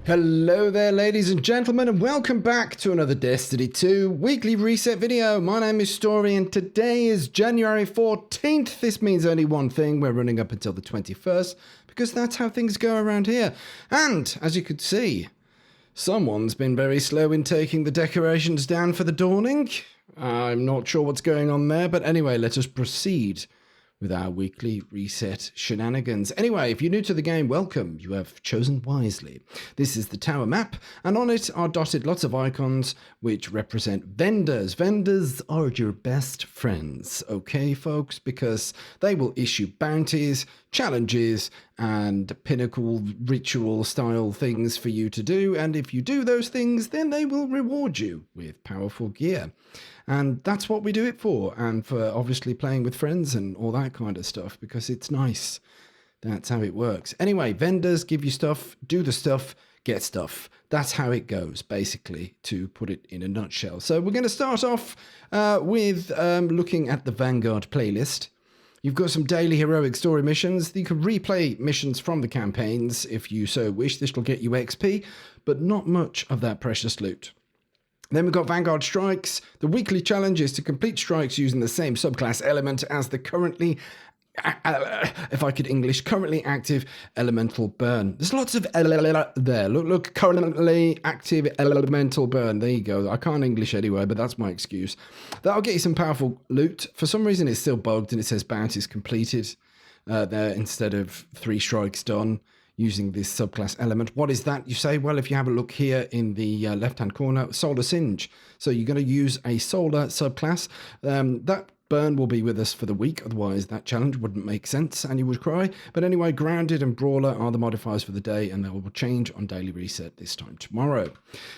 Hello there, ladies and gentlemen, and welcome back to another Destiny 2 weekly reset video. My name is Story, and today is January 14th. This means only one thing: we're running up until the 21st, because that's how things go around here. And, as you could see, someone's been very slow in taking the decorations down for the dawning. I'm not sure what's going on there, but anyway, let us proceed with our weekly reset shenanigans. Anyway, if you're new to the game, welcome. You have chosen wisely. This is the tower map, and on it are dotted lots of icons which represent vendors. Vendors are your best friends, okay, folks? Because they will issue bounties, challenges, and pinnacle ritual style things for you to do, and if you do those things, then they will reward you with powerful gear. And that's what we do it for, and for obviously playing with friends and all that kind of stuff, because it's nice. That's how it works. Anyway, vendors give you stuff, do the stuff, get stuff. That's how it goes, basically, to put it in a nutshell. So we're going to start off with looking at the Vanguard playlist. You've got some daily heroic story missions. You can replay missions from the campaigns if you so wish. This will get you XP, but not much of that precious loot. Then we've got Vanguard Strikes. The weekly challenge is to complete strikes using the same subclass element as the currently, if I could English, currently active elemental burn. There's lots of there. Look, currently active elemental burn. There you go. I can't English anyway, but that's my excuse. That'll get you some powerful loot. For some reason, it's still bugged and it says bounties completed there instead of 3 strikes done using this subclass element. What is that, you say? Well, if you have a look here in the left-hand corner, Solar Singe. So you're going to use a solar subclass. That burn will be with us for the week, otherwise that challenge wouldn't make sense and you would cry. But anyway, Grounded and Brawler are the modifiers for the day, and they will change on daily reset this time tomorrow.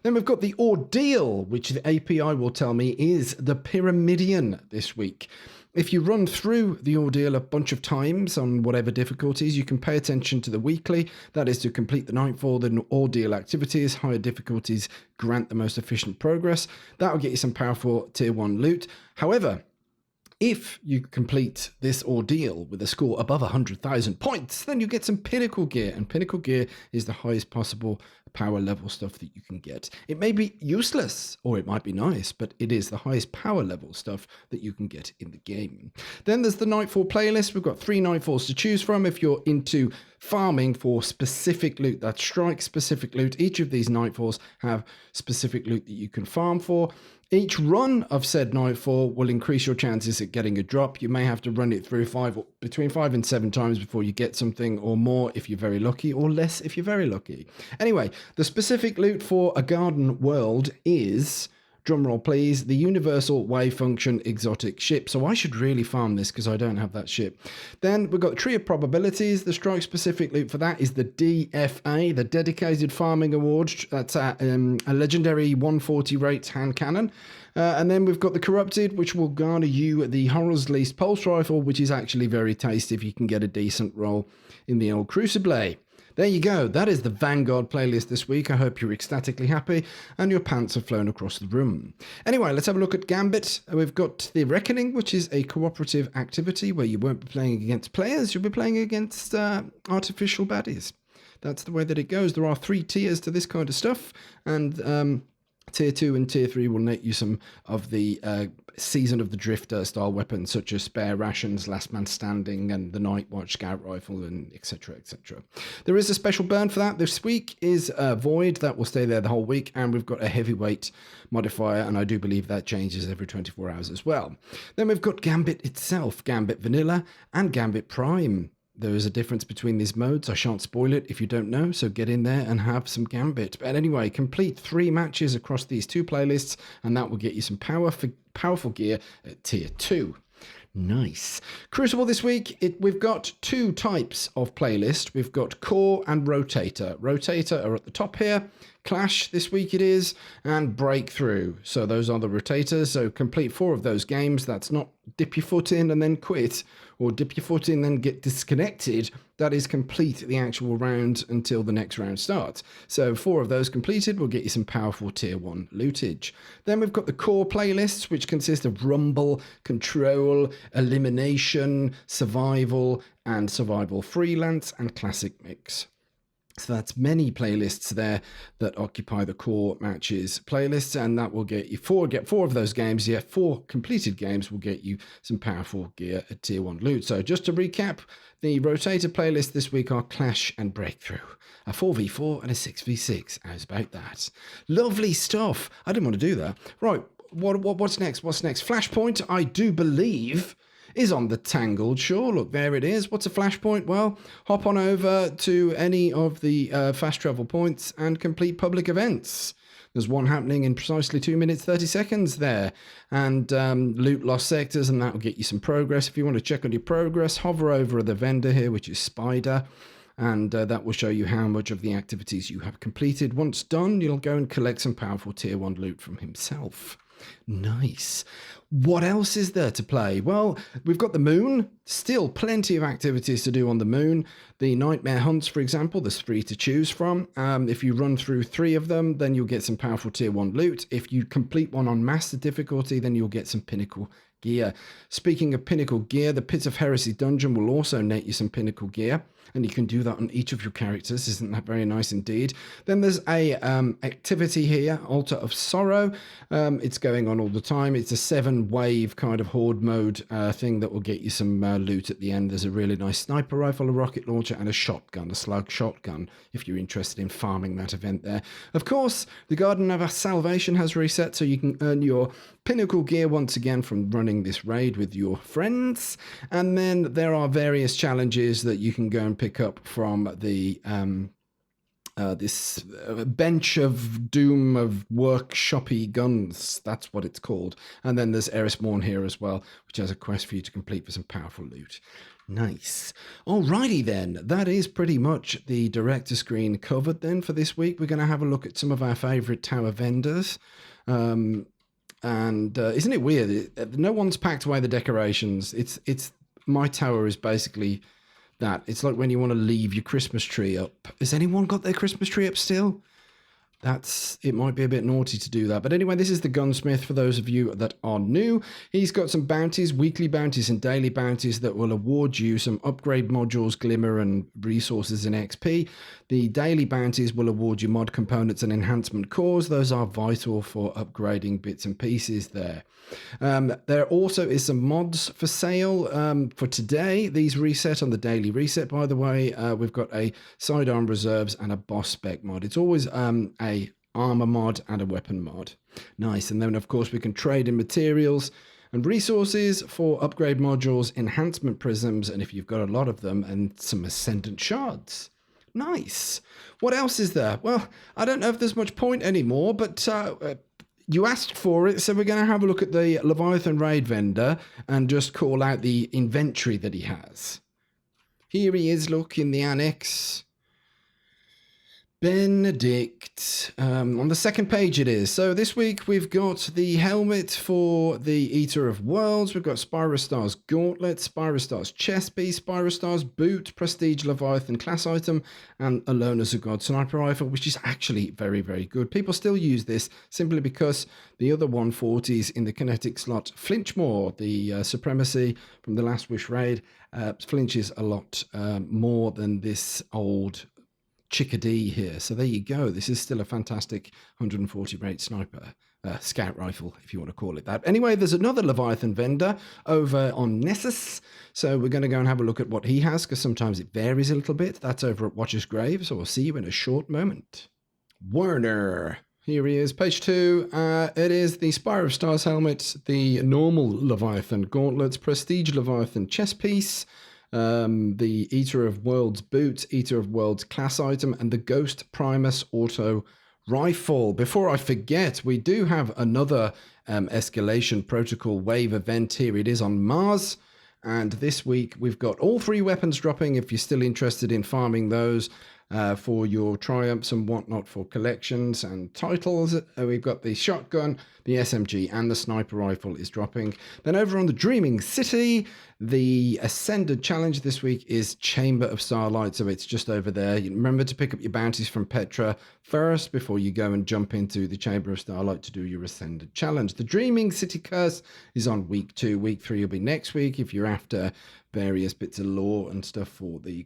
Then we've got the Ordeal, which the API will tell me is the Pyramidion this week. If you run through the Ordeal a bunch of times on whatever difficulties, you can pay attention to the weekly. That is to complete the Nightfall, the Ordeal activities. Higher difficulties grant the most efficient progress. That will get you some powerful tier 1 loot. However, if you complete this Ordeal with a score above 100,000 points, then you get some Pinnacle gear, and Pinnacle gear is the highest possible power level stuff that you can get. It may be useless, or it might be nice, but it is the highest power level stuff that you can get in the game. Then there's the Nightfall playlist. We've got 3 Nightfalls to choose from if you're into farming for specific loot. That's strike specific loot. Each of these Nightfalls have specific loot that you can farm for. Each run of said Nightfall will increase your chances at getting a drop. You may have to run it through between 5 and 7 times before you get something, or more if you're very lucky, or less if you're very lucky. Anyway, the specific loot for a garden world is, drumroll please, the Universal Wave Function Exotic Ship. So I should really farm this because I don't have that ship. Then we've got the Tree of Probabilities. The strike specific loot for that is the DFA, the Dedicated Farming Award. That's a legendary 140 rate hand cannon. And then we've got the Corrupted, which will garner you the Horror's Least Pulse Rifle, which is actually very tasty if you can get a decent roll in the old Crucible. There you go. That is the Vanguard playlist this week. I hope you're ecstatically happy and your pants have flown across the room. Anyway, let's have a look at Gambit. We've got the Reckoning, which is a cooperative activity where you won't be playing against players. You'll be playing against artificial baddies. That's the way that it goes. There are 3 tiers to this kind of stuff, and Tier 2 and Tier 3 will net you some of the Season of the Drifter style weapons, such as Spare Rations, Last Man Standing, and the Night Watch Scout Rifle, and etc, etc. There is a special burn for that. This week is Void. That will stay there the whole week, and we've got a heavyweight modifier, and I do believe that changes every 24 hours as well. Then we've got Gambit itself, Gambit Vanilla and Gambit Prime. There is a difference between these modes. I shan't spoil it if you don't know, so get in there and have some Gambit. But anyway, complete 3 matches across these 2 playlists, and that will get you some powerful gear at Tier 2. Nice. Crucible this week, we've got 2 types of playlist. We've got Core and Rotator. Rotator are at the top here. Clash this week it is, and Breakthrough. So those are the rotators. So complete 4 of those games. That's not dip your foot in and then quit, or dip your foot in and then get disconnected. That is complete the actual round until the next round starts. So 4 of those completed will get you some powerful tier 1 lootage. Then we've got the core playlists, which consist of Rumble, Control, Elimination, Survival, and Survival Freelance, and Classic Mix. So that's many playlists there that occupy the core matches playlists, and that will get you four of those games. Yeah, 4 completed games will get you some powerful gear at tier 1 loot. So just to recap, the rotator playlists this week are Clash and Breakthrough, a 4v4 and a 6v6. How's about that? Lovely stuff. I didn't want to do that. Right, what's next? What's next? Flashpoint, I do believe, is on the Tangled Shore. Look, there it is. What's a flashpoint? Well, hop on over to any of the fast travel points and complete public events. There's one happening in precisely 2 minutes 30 seconds there, and loot lost sectors, and that will get you some progress. If you want to check on your progress, hover over the vendor here, which is Spider, and that will show you how much of the activities you have completed. Once done, you'll go and collect some powerful tier 1 loot from himself. Nice. What else is there to play? Well, we've got the moon. Still plenty of activities to do on the moon. The nightmare hunts, for example, there's 3 to choose from. If you run through 3 of them, then you'll get some powerful tier 1 loot. If you complete one on master difficulty, then you'll get some pinnacle gear. Speaking of pinnacle gear, the Pit of Heresy dungeon will also net you some pinnacle gear, and you can do that on each of your characters. Isn't that very nice indeed? Then there's a activity here, Altar of Sorrow. It's going on all the time. It's a 7-wave kind of horde mode thing that will get you some loot at the end. There's a really nice sniper rifle, a rocket launcher, and a shotgun, a slug shotgun, if you're interested in farming that event there. Of course, the Garden of Salvation has reset, so you can earn your pinnacle gear once again from running this raid with your friends. And then there are various challenges that you can go and pick up from the this bench of doom of workshoppy guns. That's what it's called. And then there's Eris Morn here as well, which has a quest for you to complete for some powerful loot. Nice. Alrighty then, that is pretty much the director screen covered then for this week. We're going to have a look at some of our favourite tower vendors. And isn't it weird? No one's packed away the decorations. It's my tower is basically that. It's like when you want to leave your Christmas tree up. Has anyone got their Christmas tree up still? It might be a bit naughty to do that. But anyway, this is the Gunsmith for those of you that are new. He's got some bounties, weekly bounties and daily bounties that will award you some upgrade modules, glimmer and resources and XP. The daily bounties will award you mod components and enhancement cores. Those are vital for upgrading bits and pieces there. There also is some mods for sale for today. These reset on the daily reset, by the way. We've got a sidearm reserves and a boss spec mod. It's always a armor mod and a weapon mod. Nice. And then, of course, we can trade in materials and resources for upgrade modules, enhancement prisms, and if you've got a lot of them, and some ascendant shards. Nice. What else is there? Well, I don't know if there's much point anymore, but you asked for it, so we're going to have a look at the Leviathan raid vendor and just call out the inventory that he has. Here he is, look, in the annex. Benedict. On the second page it is. So this week we've got the helmet for the Eater of Worlds. We've got Spyrostar's Gauntlet, Spyrostar's chest piece, Spyrostar's boot, Prestige Leviathan class item, and Alone as a God sniper rifle, which is actually very, very good. People still use this simply because the other 140s in the kinetic slot flinch more. The Supremacy from the Last Wish raid flinches a lot more than this old chickadee here. So there you go. This is still a fantastic 140 rate sniper scout rifle, if you want to call it that. Anyway, there's another Leviathan vendor over on Nessus, so we're going to go and have a look at what he has, because sometimes it varies a little bit. That's over at Watcher's Grave, so we'll see you in a short moment. Werner. Here he is, page 2. It is the Spire of Stars helmet, the normal Leviathan gauntlets, Prestige Leviathan chest piece, the Eater of Worlds boot, Eater of Worlds class item, and the Ghost Primus auto rifle. Before I forget, we do have another escalation protocol wave event here. It is on Mars, and this week we've got all 3 weapons dropping if you're still interested in farming those for your triumphs and whatnot for collections and titles. We've got the shotgun, the SMG, and the sniper rifle is dropping. Then over on the Dreaming City, the Ascended Challenge this week is Chamber of Starlight, so it's just over there. Remember to pick up your bounties from Petra first before you go and jump into the Chamber of Starlight to do your Ascended Challenge. The Dreaming City Curse is on week 2. Week 3 will be next week if you're after various bits of lore and stuff for the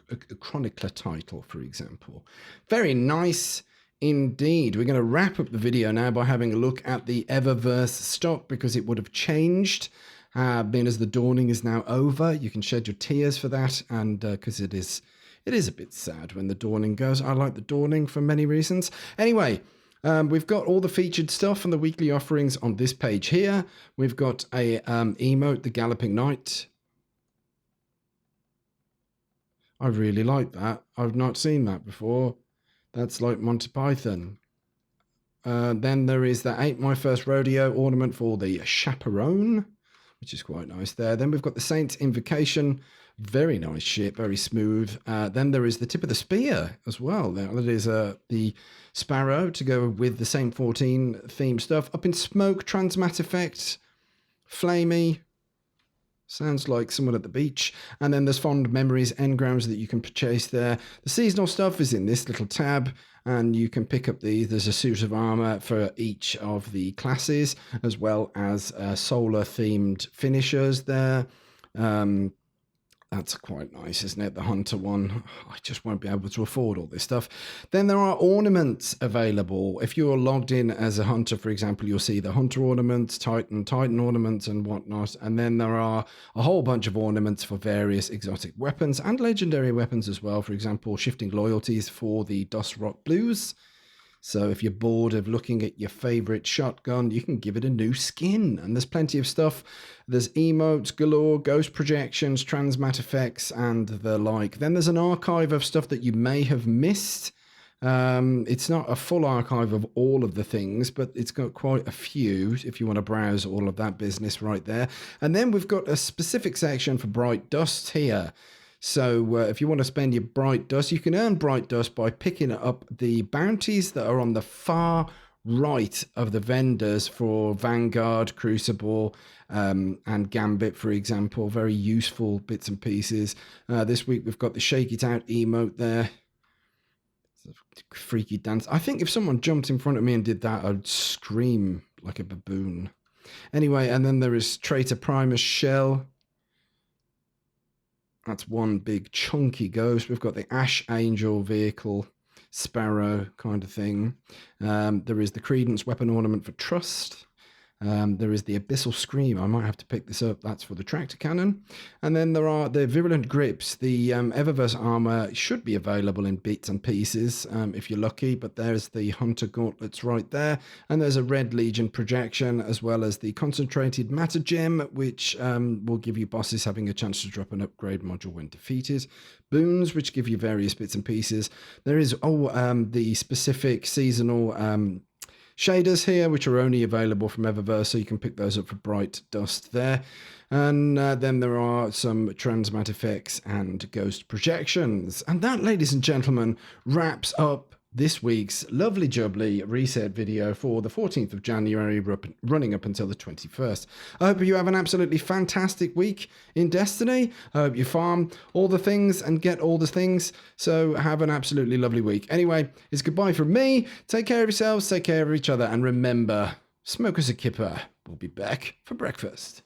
a chronicler title, for example. Very nice indeed. We're going to wrap up the video now by having a look at the Eververse stock, because it would have changed, being as the dawning is now over. You can shed your tears for that, and because it is a bit sad when the dawning goes. I like the dawning for many reasons. Anyway, we've got all the featured stuff and the weekly offerings on this page here. We've got a emote, the Galloping Knight. I really like that. I've not seen that before. That's like Monty Python. Then there is the Ain't My First Rodeo ornament for the Chaperone, which is quite nice there. Then we've got the Saint's Invocation. Very nice ship, very smooth. Then there is the Tip of the Spear as well. That is the Sparrow to go with the Saint 14 theme stuff. Up in Smoke, Transmat Effect, Flamey. Sounds like someone at the beach. And then there's Fond Memories engrams that you can purchase there. The seasonal stuff is in this little tab, and you can pick up these. There's a suit of armor for each of the classes, as well as solar themed finishers there. That's quite nice, isn't it? The Hunter one. I just won't be able to afford all this stuff. Then there are ornaments available. If you're logged in as a Hunter, for example, you'll see the Hunter ornaments, Titan ornaments, and whatnot. And then there are a whole bunch of ornaments for various exotic weapons and legendary weapons as well. For example, shifting loyalties for the Dust Rock Blues. So if you're bored of looking at your favorite shotgun, you can give it a new skin. And there's plenty of stuff. There's emotes galore, ghost projections, transmat effects, and the like. Then there's an archive of stuff that you may have missed. It's not a full archive of all of the things, but it's got quite a few if you want to browse all of that business right there. And then we've got a specific section for Bright Dust here. So if you want to spend your Bright Dust, you can earn Bright Dust by picking up the bounties that are on the far right of the vendors for Vanguard, Crucible, and Gambit, for example. Very useful bits and pieces. This week we've got the Shake It Out emote there. It's a freaky dance. I think if someone jumped in front of me and did that, I'd scream like a baboon. Anyway, and then there is Traitor Primus Shell. That's one big chunky ghost. We've got the Ash Angel vehicle, Sparrow kind of thing. There is the Credence weapon ornament for Trust. There is the Abyssal Scream. I might have to pick this up. That's for the tractor cannon. And then there are the Virulent Grips. The Eververse armor should be available in bits and pieces if you're lucky, but there's the Hunter gauntlets right there. And there's a Red Legion projection, as well as the Concentrated Matter Gem, which will give you bosses having a chance to drop an upgrade module when defeated. Boons, which give you various bits and pieces. There is the specific seasonal shaders here, which are only available from Eververse, so you can pick those up for Bright Dust there. And then there are some transmat effects and ghost projections. And that, ladies and gentlemen, wraps up this week's lovely jubbly reset video for the 14th of January, running up until the 21st. I hope you have an absolutely fantastic week in Destiny. I hope you farm all the things and get all the things. So have an absolutely lovely week. Anyway, it's goodbye from me. Take care of yourselves, take care of each other, and remember, smoke us a kipper. We'll be back for breakfast.